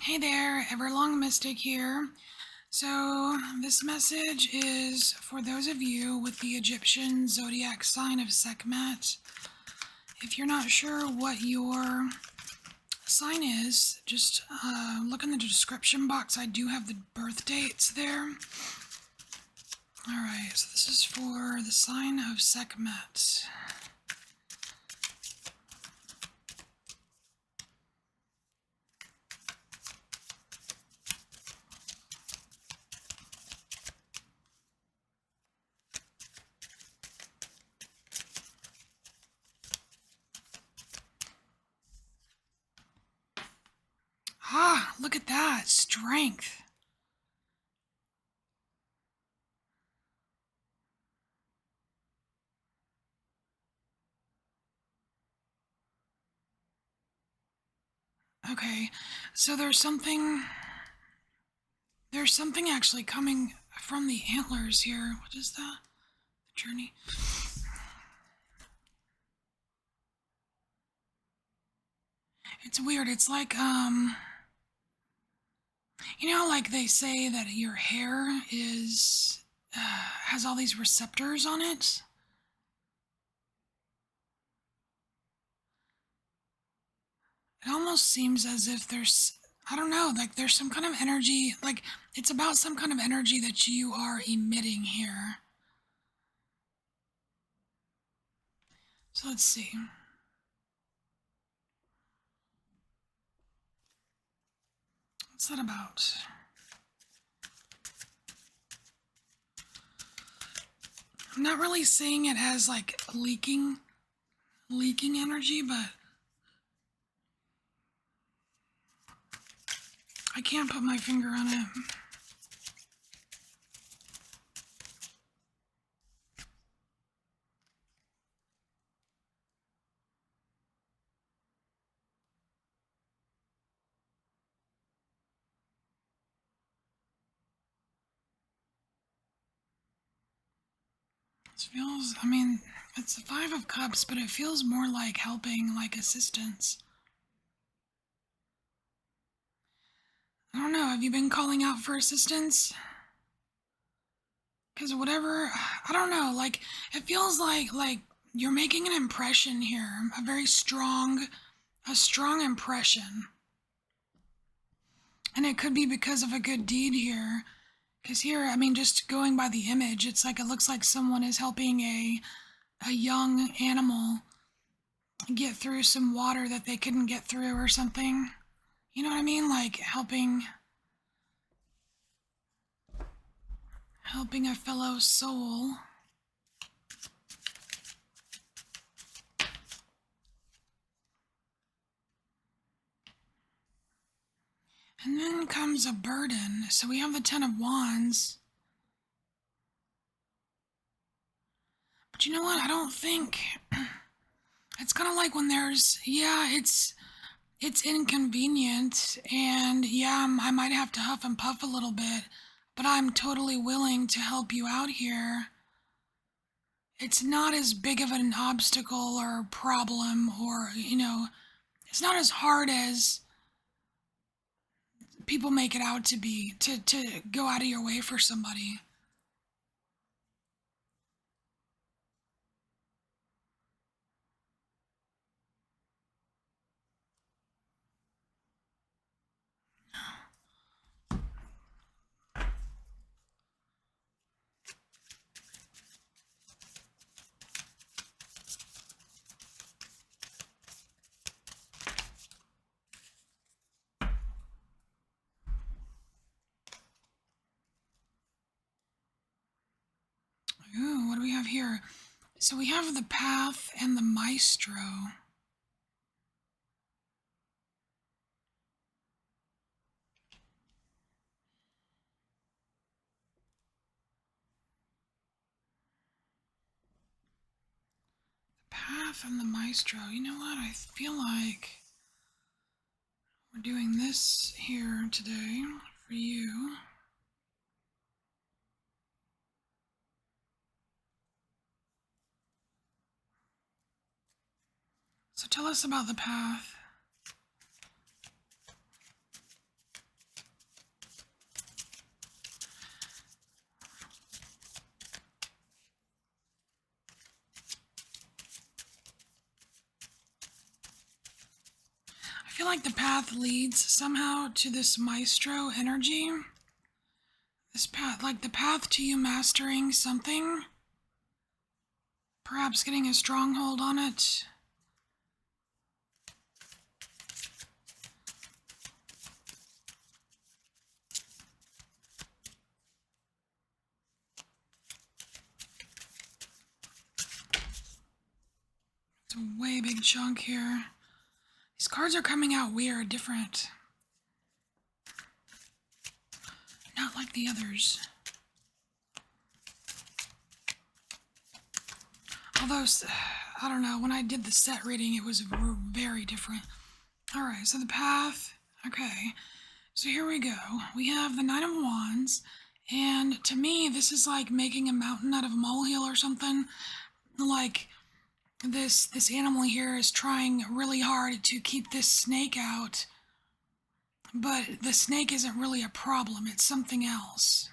Hey there, EverlongMystic here. So, this message is for those of you with the Egyptian Zodiac sign of Sekhmet. If you're not sure what your sign is, just look in the description box. I do have the birth dates there. Alright, so this is for the sign of Sekhmet. Ah, look at that, strength. Okay, so there's something actually coming from the antlers here. What is that? The journey. It's weird. It's like, you know, like they say that your hair is, has all these receptors on it. It almost seems as if there's, I don't know, like there's some kind of energy, like it's about some kind of energy that you are emitting here. So let's see. What's that about? I'm not really seeing it as like leaking energy, but I can't put my finger on it. It feels, I mean, it's the Five of Cups, but it feels more like helping, like assistance. I don't know, have you been calling out for assistance? Because whatever, I don't know, like, it feels like you're making an impression here, a very strong impression. And it could be because of a good deed here. Because here, I mean, just going by the image, it's like it looks like someone is helping a young animal get through some water that they couldn't get through or something. You know what I mean? Like helping a fellow soul. And then comes a burden. So we have the Ten of Wands. But you know what? I don't think... It's kind of like when there's... Yeah, it's inconvenient. And yeah, I might have to huff and puff a little bit. But I'm totally willing to help you out here. It's not as big of an obstacle or problem or, you know... It's not as hard as people make it out to be, to go out of your way for somebody. Ooh, what do we have here? So we have the Path and the Maestro. The Path and the Maestro. You know what? I feel like we're doing this here today for you. So tell us about the Path. feel like the path leads somehow to this maestro energy. This path, like the path to you mastering something. Perhaps getting a stronghold on it. It's a way big chunk here. These cards are coming out weird, different. Not like the others. Although, I don't know, when I did the set reading, it was very different. Alright, so the path. Okay, so here we go. We have the Knight of Wands, and to me, this is like making a mountain out of a molehill or something. Like, this animal here is trying really hard to keep this snake out, but the snake isn't really a problem, it's something else.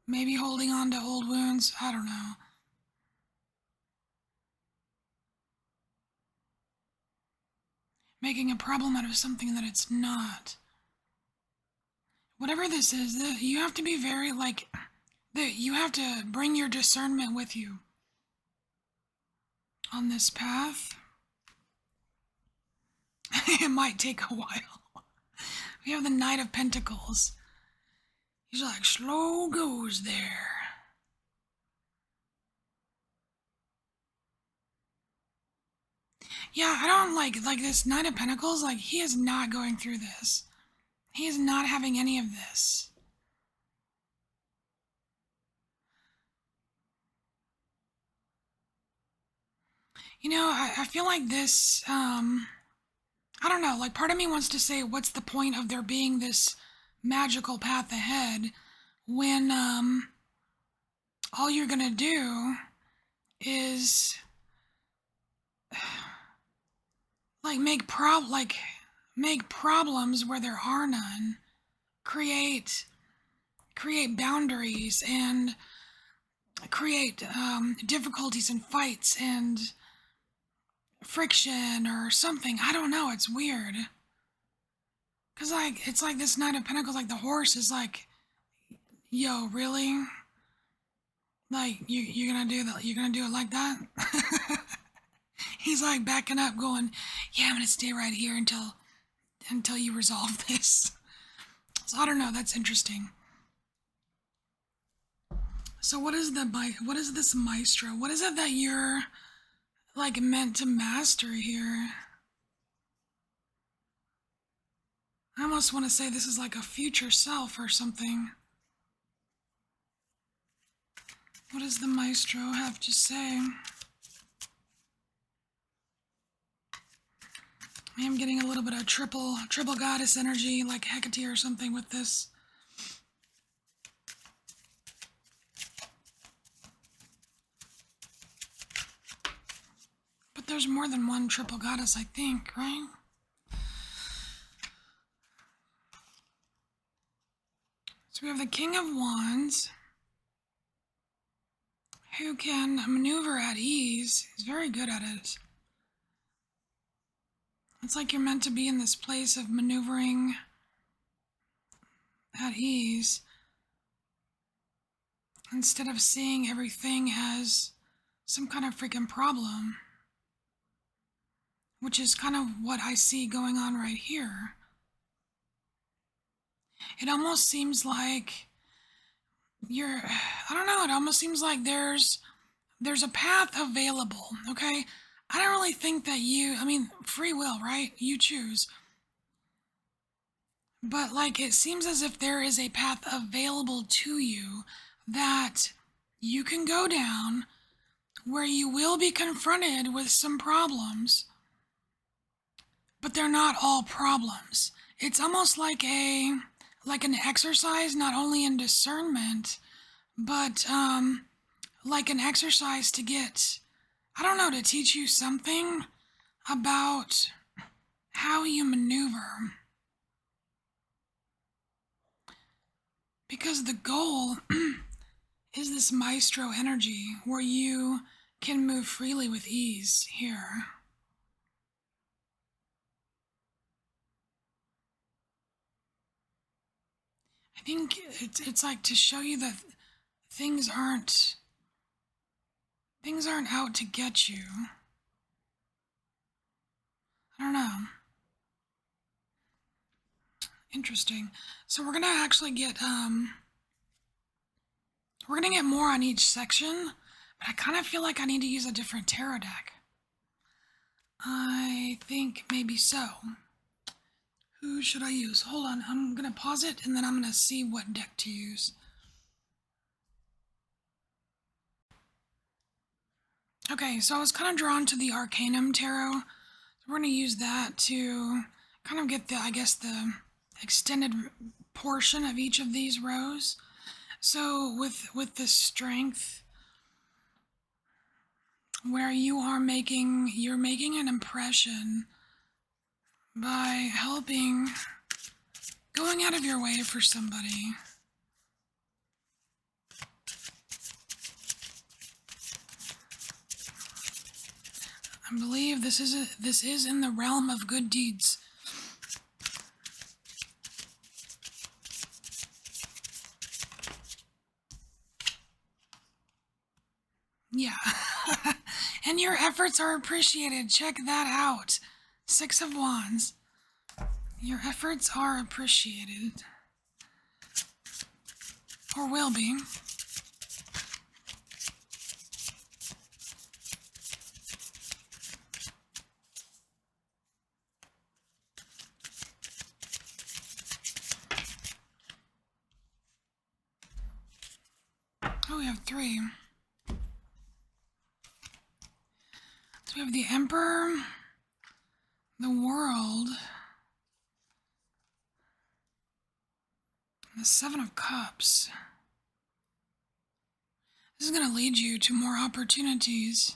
Maybe holding on to old wounds, I don't know. Making a problem out of something that it's not. Whatever this is, you have to be very, like, you have to bring your discernment with you on this path. It might take a while. We have the Knight of Pentacles. He's like, slow goes there. Yeah, I don't like this Knight of Pentacles, like, he is not going through this. He is not having any of this. You know, I feel like this, I don't know, like, part of me wants to say, what's the point of there being this magical path ahead when, all you're gonna do is, like, make problems where there are none, create boundaries, and create difficulties and fights and friction or something. I don't know, it's weird. Cause like, it's like this Knight of Pentacles, like the horse is like, yo, really? Like, you're gonna do that? You're gonna do it like that? He's like backing up, going, yeah, I'm gonna stay right here until you resolve this. So I don't know, that's interesting. So what is this maestro? What is it that you're like meant to master here? I almost want to say this is like a future self or something. What does the maestro have to say? I am getting a little bit of triple goddess energy, like Hecate or something with this. But there's more than one triple goddess, I think, right? So we have the King of Wands, who can maneuver at ease. He's very good at it. It's like you're meant to be in this place of maneuvering at ease instead of seeing everything as some kind of freaking problem, which is kind of what I see going on right here. It almost seems like I don't know, it almost seems like there's a path available, okay? I don't really think that free will, right? You choose. But like, it seems as if there is a path available to you that you can go down where you will be confronted with some problems, but they're not all problems. It's almost like an exercise, not only in discernment, but like an exercise to get, I don't know, to teach you something about how you maneuver. Because the goal is this maestro energy where you can move freely with ease here. I think it's like to show you that things aren't out to get you. I don't know. Interesting. So we're gonna actually get we're gonna get more on each section, but I kind of feel like I need to use a different tarot deck. I think maybe so. Who should I use? Hold on, I'm gonna pause it and then I'm gonna see what deck to use. Okay, so I was kind of drawn to the Arcanum Tarot. So we're gonna use that to kind of get the, I guess, the extended portion of each of these rows. So with the Strength, where you're making an impression by helping, going out of your way for somebody. I believe this is in the realm of good deeds. Yeah. And your efforts are appreciated. Check that out. 6 of Wands. Your efforts are appreciated. Or will be. Oh, we have 3. So we have the Emperor, the World, and the 7 of Cups. This is going to lead you to more opportunities.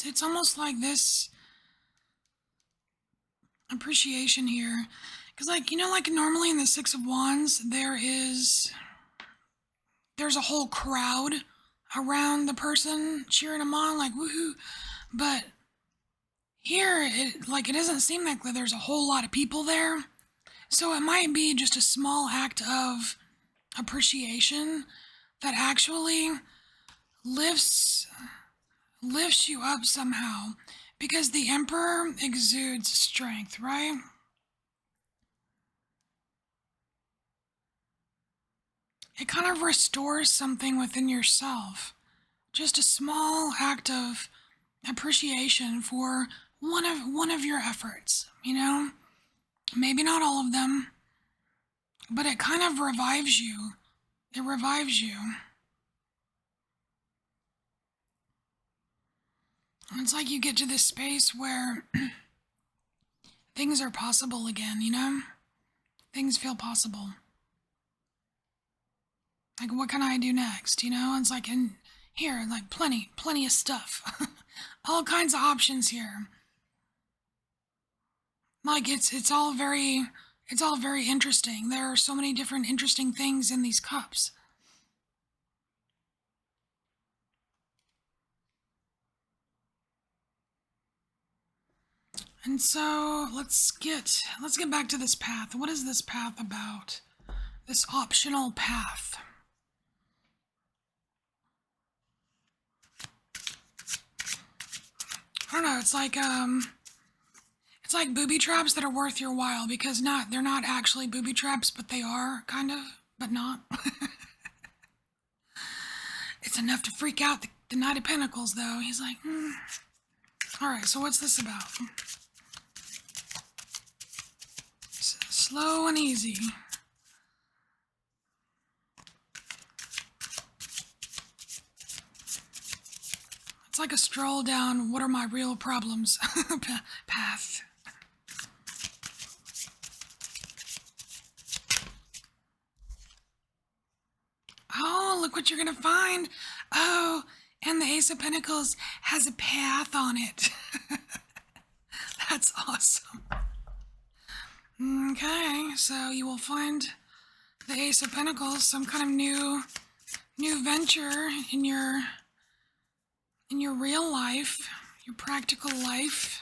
It's almost like this appreciation here. Because, like, you know, like normally in the 6 of Wands, there's a whole crowd around the person cheering them on, like, woohoo. But here, it doesn't seem like there's a whole lot of people there. So it might be just a small act of appreciation that actually lifts you up somehow. Because the Emperor exudes strength, right? It kind of restores something within yourself. Just a small act of appreciation for one of your efforts, you know? Maybe not all of them, but it kind of revives you. It revives you. It's like you get to this space where things are possible again, you know? Things feel possible. Like, what can I do next, you know? It's like, in here, like, plenty of stuff. All kinds of options here. Like, it's all very interesting. There are so many different interesting things in these cups. And so let's get back to this path. What is this path about? This optional path. I don't know, it's like booby traps that are worth your while, because they're not actually booby traps, but they are, kind of, but not. It's enough to freak out the Knight of Pentacles, though. He's like, Alright, so what's this about? Slow and easy. It's like a stroll down what are my real problems path. Oh, look what you're gonna find. Oh, and the Ace of Pentacles has a path on it. That's awesome. Okay, so you will find the Ace of Pentacles, some kind of new venture in your real life, your practical life.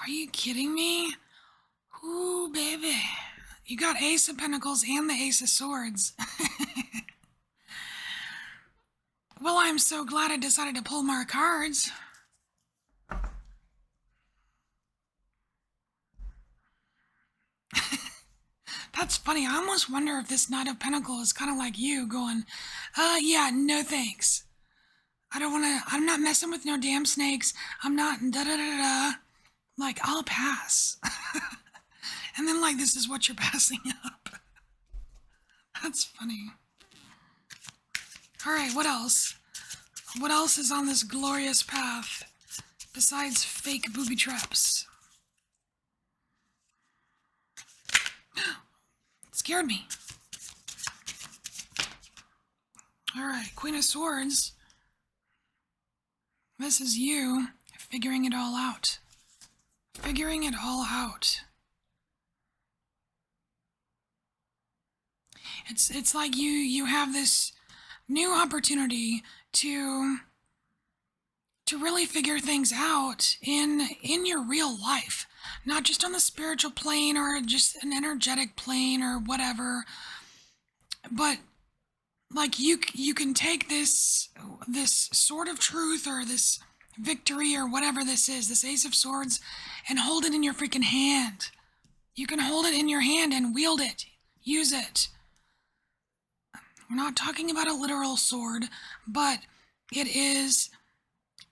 Are you kidding me? Ooh, baby. You got Ace of Pentacles and the Ace of Swords. Well, I'm so glad I decided to pull more cards. That's funny. I almost wonder if this Knight of Pentacles is kind of like you going, yeah, no thanks. I'm not messing with no damn snakes. I'm not da-da-da-da. Like, I'll pass. And then, like, this is what you're passing up. That's funny. All right, what else? What else is on this glorious path besides fake booby traps? It scared me. All right, Queen of Swords. This is you figuring it all out. Figuring it all out. It's like you have this new opportunity to really figure things out in your real life, not just on the spiritual plane or just an energetic plane or whatever, but like you can take this sword of truth or this victory or whatever this is, this Ace of Swords, and hold it in your freaking hand. You can hold it in your hand and wield it, use it. We're not talking about a literal sword, but it is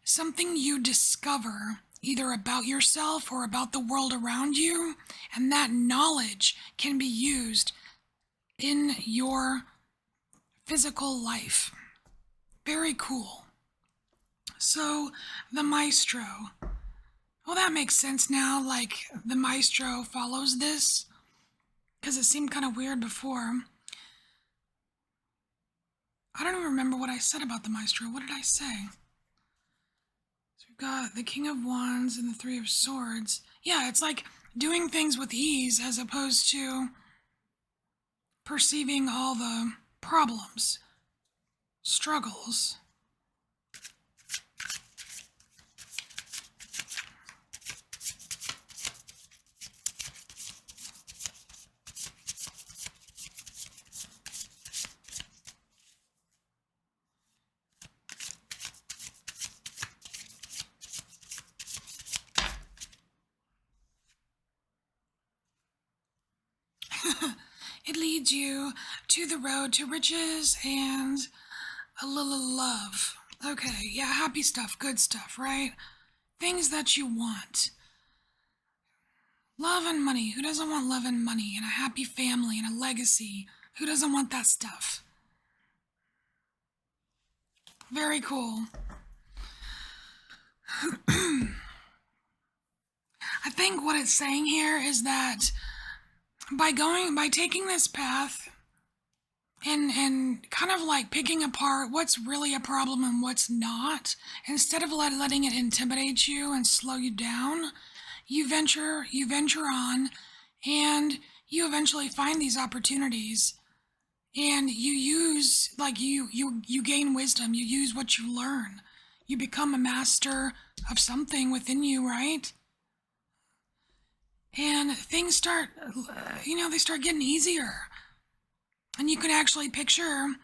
something you discover either about yourself or about the world around you, and that knowledge can be used in your physical life. Very cool. So, the Maestro. Well, that makes sense now, like the Maestro follows this, because it seemed kind of weird before. I don't even remember what I said about the Maestro. What did I say? So we've got the King of Wands and the Three of Swords. Yeah, it's like doing things with ease as opposed to perceiving all the problems, struggles. It leads you to the road to riches and a little love. Okay, yeah, happy stuff, good stuff, right? Things that you want. Love and money. Who doesn't want love and money and a happy family and a legacy? Who doesn't want that stuff? Very cool. I think what it's saying here is that by taking this path and kind of like picking apart what's really a problem and what's not, instead of letting it intimidate you and slow you down, you venture on, and you eventually find these opportunities, and you use, like, you gain wisdom, you use what you learn, you become a master of something within you, right? And things start, they start getting easier. And you can actually picture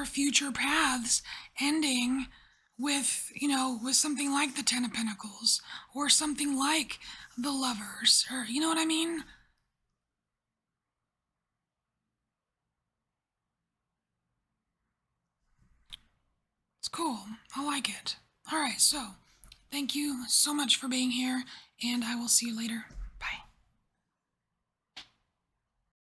future paths ending with, with something like the Ten of Pentacles, or something like the Lovers, or, you know what I mean? It's cool. I like it. All right, so thank you so much for being here, and I will see you later.